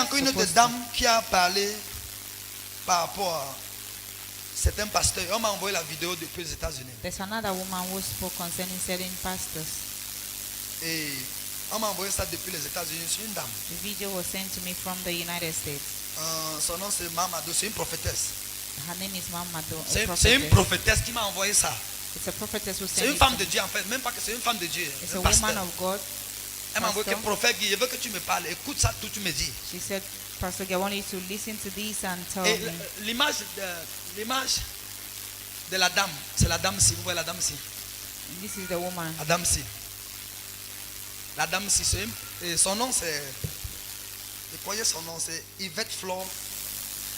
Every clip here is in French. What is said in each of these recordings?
a encore une autre dame qui a parlé par rapport à certains pasteurs. On m'a envoyé la vidéo depuis les États-Unis. There's another woman who spoke concerning certain pastors. Et on m'a envoyé ça depuis les États-Unis. C'est une dame. The video was sent to me from the United States. Son nom c'est Mamadou, c'est une prophétesse. Her name is Mamadou. C'est une prophétesse qui m'a envoyé ça. It's a prophetess who C'est sent une it femme to de me. Dieu en fait, même pas que c'est une femme de Dieu. It's Un a pasteur. woman of God. Elle m'a envoyé que pastor. prophète Guy, je veux que tu me parles. Écoute ça, tout tu me dis. She said, Pastor Guy, I want you to listen to this and tell Et me. l'image de la dame, c'est la dame ci. Vous voyez la dame ci. This is the woman. La dame ci. La dame ci, et son nom c'est. Je croyais son nom c'est Yvette Flore.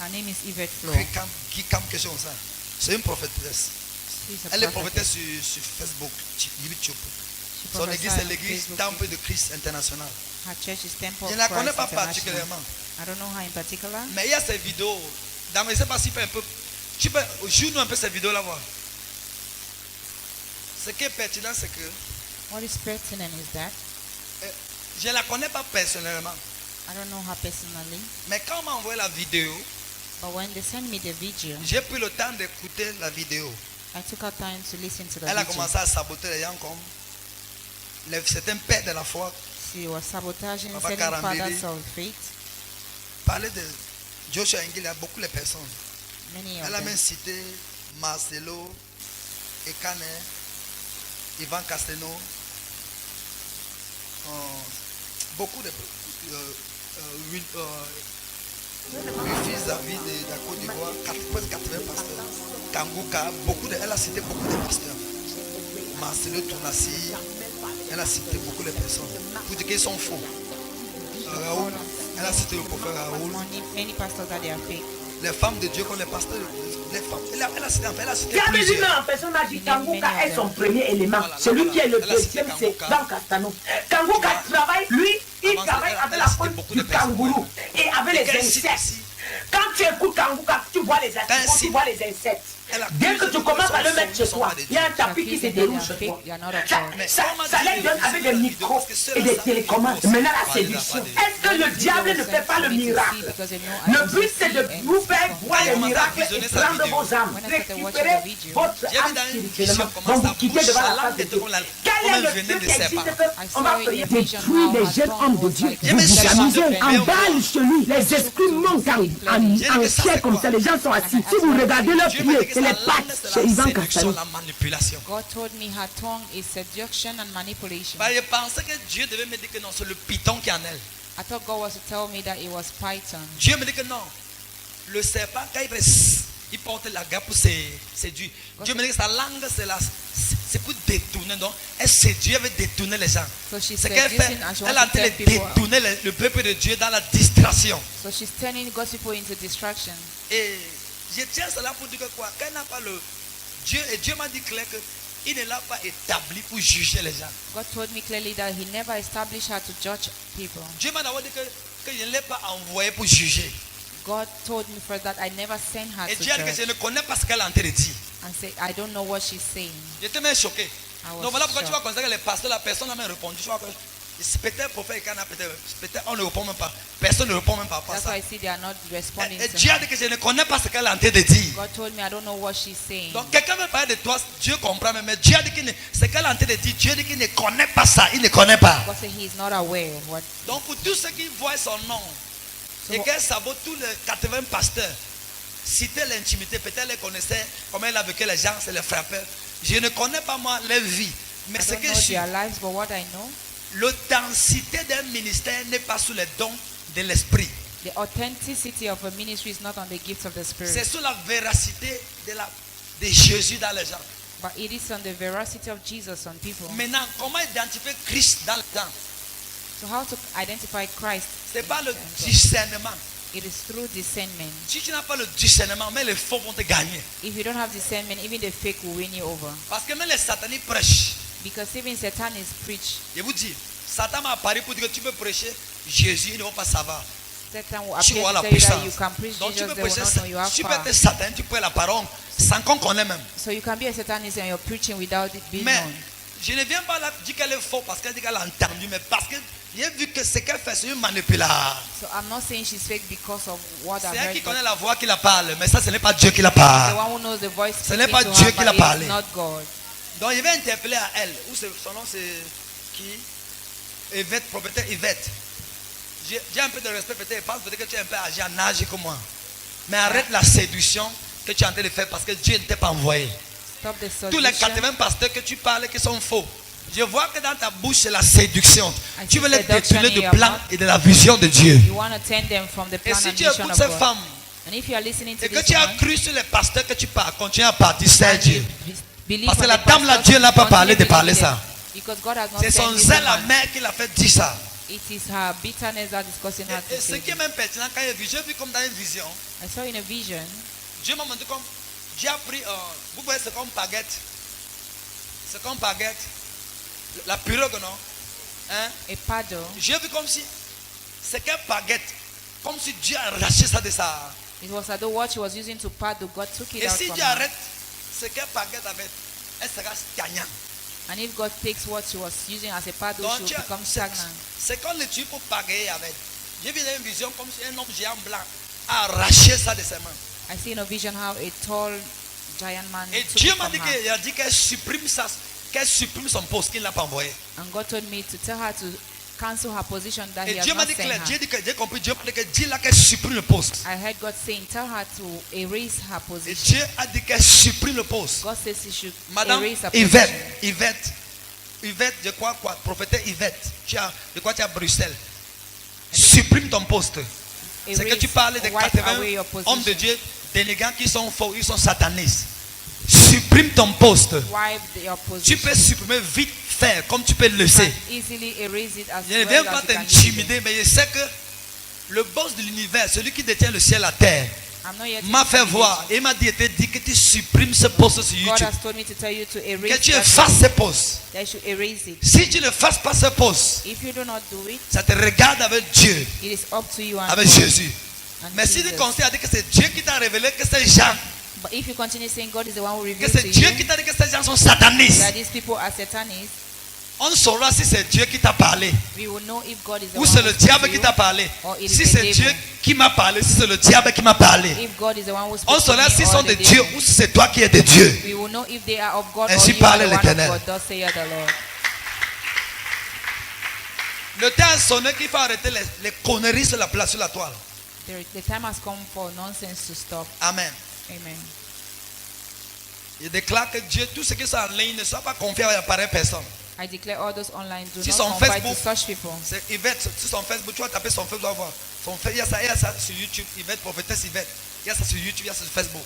Her name is Yvette Flo. Kikam, quelque chose comme ça. C'est une prophétesse. She's a Elle est prophetess. prophétesse sur Facebook, YouTube. She Son prophesied église c'est on l'église Facebook. Temple de Christ International. Her church is Temple Je of ne la connais Christ pas International. particulièrement. I don't know her in particular. Mais il y a ces vidéos. Je ne sais pas si tu peux un peu. Tu peux joue-nous un peu ces vidéos là voir. Ce qui est pertinent, c'est que What is pertinent is that je ne la connais pas personnellement. I don't know her personally, Mais quand on m'a envoyé la vidéo, but when they sent me the video, j'ai pris le temps d'écouter la vidéo. I took out time to listen to the Elle a video. commencé à saboter les gens comme certains pères de la foi. She was sabotaging Papa certain Karambiri. fathers of faith. Parler de Joshua Engel, il y a beaucoup de personnes. Many of Elle a them. même cité Marcelo, Ekane, Ivan Casteno, beaucoup de fils David de la Côte d'Ivoire, presque 80 pasteurs. Kangouka, elle a cité beaucoup de pasteurs. Marcelo Tounassi, elle a cité beaucoup de personnes pour dire qu'ils sont faux. Raoul, elle a cité le prophète Raoul. Many pastors that they are fake. Les femmes de Dieu comme les pasteurs, les femmes. Elle a cité Jamais vu plusieurs. en personne a dit Kangouka est son premier élément. Celui qui est le deuxième, c'est Van Castano. Kangouka travaille, lui, il travaille avec la faute du kangourou et avec les insectes. Quand tu écoutes Kangouka, tu vois les insectes, tu vois les insectes. Dès que tu commences à le mettre chez toi, il y a un tapis qui se déroule chez toi. Ça les donne avec des micros et des télécommandes. Maintenant, la séduction. Est-ce que le diable ne fait pas le miracle? Le but, c'est de vous faire voir le miracle et prendre vos âmes. Récupérer votre âme spirituellement. Donc, vous quittez devant la face de Dieu. Quel est le Dieu qui existe qu'on va prier? Détruit les jeunes hommes de Dieu. Vous vous amusez, en balle chez lui. Les esprits montent en chair comme ça. Les gens sont assis. Si vous regardez leurs pieds, c'est les pattes chez Ivan Castano. La manipulation. God told me her tongue is seduction and manipulation. Je pensais que Dieu devait me dire que non, c'est le python qui est en elle. I thought God was to tell me that it was python. Dieu me dit que non. Le serpent, quand il porte la garde pour séduire. Dieu me dit que sa langue, c'est pour détourner. Donc, elle séduit, elle veut détourner les gens. So she's C'est qu'elle fait. seducing and she Elle est wants en to train tell de people. détourner le peuple de Dieu dans la distraction. So she's turning God's people into distraction. Et je tiens cela pour dire que quoi? Quand elle n'a pas le Dieu, et Dieu m'a dit clair que il ne l'a pas établi pour juger les gens. God told me clearly that He never established her to judge people. Dieu m'a d'abord dit que je ne l'ai pas envoyé pour juger. God told me first that I never sent her Et to Dieu a dit que judge. je ne connais pas ce qu'elle est en train de dire. And say, I don't know what she's saying. J'étais même choqué. was Donc voilà pourquoi tu shocked. vois considérer que les pasteurs, la personne n'a même répondu. Tu vois que peut-être prophète Ekana, peut-être on ne répond même pas. Personne ne répond même pas à That's ça. why I see they are not responding Et to Dieu a her. dit que je ne connais pas ce qu'elle est en train de dire. God told me I don't know what she's saying. Donc quelqu'un veut parler de toi, Dieu comprend, mais Dieu a dit que ce qu'elle est en train de dire, Dieu dit qu'il ne connaît pas ça, il ne connaît pas. God said He is not aware of what. Donc pour tous ceux qui voient son nom So- et qu'elle sabote tous les 80 pasteurs, citer l'intimité, peut-être elle connaissait comment elle a vécu les gens, c'est les frappeurs. Je ne connais pas moi leur vie, mais I ce don't que know je suis, their lives, but what I know, l'authenticité d'un ministère n'est pas sous les dons de l'esprit. the authenticity of a ministry is not on the gifts of the C'est Spirit, sur la véracité de Jésus dans les gens. but it is on the veracity of Jesus on people. Maintenant, comment identifier Christ dans les gens? So how to identify Christ? Ce n'est pas le discernement. It is through discernment. Si tu n'as pas le discernement, mais les faux vont te gagner. If you don't have discernment, even the fake will win you over. Parce que même les sataniques prêchent. Because even Satan is preached. Je vous dis, Satan m'a apparu pour dire que tu peux prêcher Jésus, ils ne vont pas savoir. Satan will Tu appear vois la to tell you that puissance. you can preach Donc tu Jesus, peux they will prêcher, not know you have tu peux power. être Satan, tu peux la parole sans qu'on connaisse même. So you can be a Satanist and you're preaching without it being Mais known. je ne viens pas là dire qu'elle est faux parce qu'elle dit qu'elle a entendu, mais parce que J'ai vu que ce qu'elle fait, c'est une manipulation. So I'm not saying she's fake because of what C'est I've elle heard. qui but connaît la voix qui la parle, mais ça, ce n'est pas Dieu qui la The parle. one who knows the voice Ce n'est speaking pas to Dieu her, qui but l'a it's parlé. not God. Donc, il va interpeller à elle. Ou son nom, c'est qui? Yvette, propriétaire Yvette. J'ai un peu de respect, peut-être. Je pense peut-être que tu es un peu âgé en âge comme moi. Mais arrête la séduction que tu es en train de faire parce que Dieu ne t'a pas envoyé. Stop the Tous les seduction. 80 pasteurs que tu parles qui sont faux. Je vois que dans ta bouche c'est la séduction. I Tu veux see les détourner seduction du in your plan mouth. et de la vision de Dieu. You want to turn them from the Et plan si and tu vision écoutes of ces God. femmes And if you are listening to et que this tu as woman, cru sur les pasteurs que tu parles, continue à partir, c'est and Dieu. you believe Parce que on la the dame là, pastors, Dieu n'a pas parlé de continue parler believing ça. them. Because God has not C'est son sent this zèle la woman. mère qui l'a fait dire ça. It is her bitterness that is causing her Et to ce say qui est this. même pertinent, quand j'ai vu comme dans une vision, I saw in a vision, Dieu m'a montré comme, j'ai appris, vous voyez, c'est comme baguette. C'est comme baguette. La pirogue, non? Hein? a paddle. J'ai vu comme si, c'est qu'une baguette. Comme si Dieu a arraché ça de ça. It was as though what she was using to paddle, God took it Et out si from Dieu her. arrête ce qu'une baguette avec, elle sera stagnante. And if God takes what she was using as a paddle, she Donc, will become stagnant. c'est quand le Dieu pour pagayer avec. J'ai vu une vision comme si un homme géant blanc a arraché ça de ses mains. I see in a vision how a tall giant man Et took Dieu it m'a from dit her. qu'il a dit qu'elle supprime ça, qu'elle supprime son poste qu'il n'a pas envoyé. And God told me to tell her to cancel her position that Et He has Dieu m'a not dit sent clair, Dieu her. dit que j'ai compris, Dieu m'a dit que Dieu là qu'elle supprime le poste. I heard God saying, tell her to erase her Et position. Dieu a dit qu'elle supprime le poste. God says she should Madame erase her Yvette, position. Yvette, je crois quoi, prophète Yvette, je crois que tu es à Bruxelles. Supprime ton poste. C'est que tu parles de Erase or wipe 80 away your hommes de position. Dieu, dénégants qui sont faux, ils sont satanistes. Supprime ton poste. Wipe your Tu peux position. supprimer vite faire, comme tu peux le You laisser. can easily erase it as Je ne well viens as pas you can use it. t'intimider, mais je sais que le boss de l'univers, celui qui détient le ciel et la terre, I'm not here to m'a fait intimidate voir you. et m'a dit que tu supprimes ce poste sur God YouTube. has told me to tell you to Que erase tu that effaces post. ce poste. That you should erase it. Si tu ne fasses pas ce poste, If you do not do it, ça te regarde avec Dieu, it is up to you and avec God Jésus. and Mais si tu Jesus. continues à dire que c'est Dieu qui t'a révélé que ces gens, But if you continue saying God is the one who que reveals c'est to Dieu you qui t'a dit que ces gens sont satanistes, that these people are satanists, on saura si c'est Dieu qui t'a parlé we will know if God is the ou one c'est who le spoke diable to qui you, t'a parlé. or it is Si the c'est devil. Dieu qui m'a parlé, si c'est le diable qui m'a parlé, If God is the one who on spoke to saura me s'ils or sont the de devil. Dieu ou si c'est toi qui es de Dieu. We will know if they are of God Ainsi or you are parle the one of l'Éternel. God. Thus saith the Lord. Le temps a sonné qu'il faut arrêter les conneries sur la place, sur la toile. The time has come for nonsense to stop. Amen. Amen. Il déclare que Dieu, tout ce qui est en ligne, ne soit pas confié à pareille personne. I declare all those online do Si not son confide Facebook- to such people. C'est Yvette, sur son Facebook, tu vas taper son Facebook, tu vas voir. Il y a ça sur YouTube, Yvette, prophétesse Yvette. Il y a ça sur YouTube, il y a ça sur Facebook.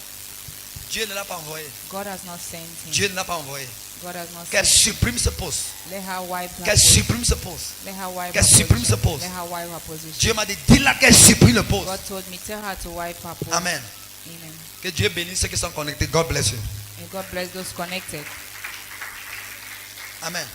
Dieu ne l'a pas envoyé. God has not sent him. Dieu ne l'a pas envoyé. God has not Qu'elle sent him. supprime ce poste. Let her wipe her Qu'elle position. supprime ce poste. Let her wipe qu'elle her supprime position. ce poste. Let her wipe her position. Dieu m'a dit, dis-la qu'elle supprime le poste. God told me, tell her to wipe her post. Amen. Amen. Que Dieu bénisse ceux qui sont connectés. God bless you. And God bless those connected. Amen.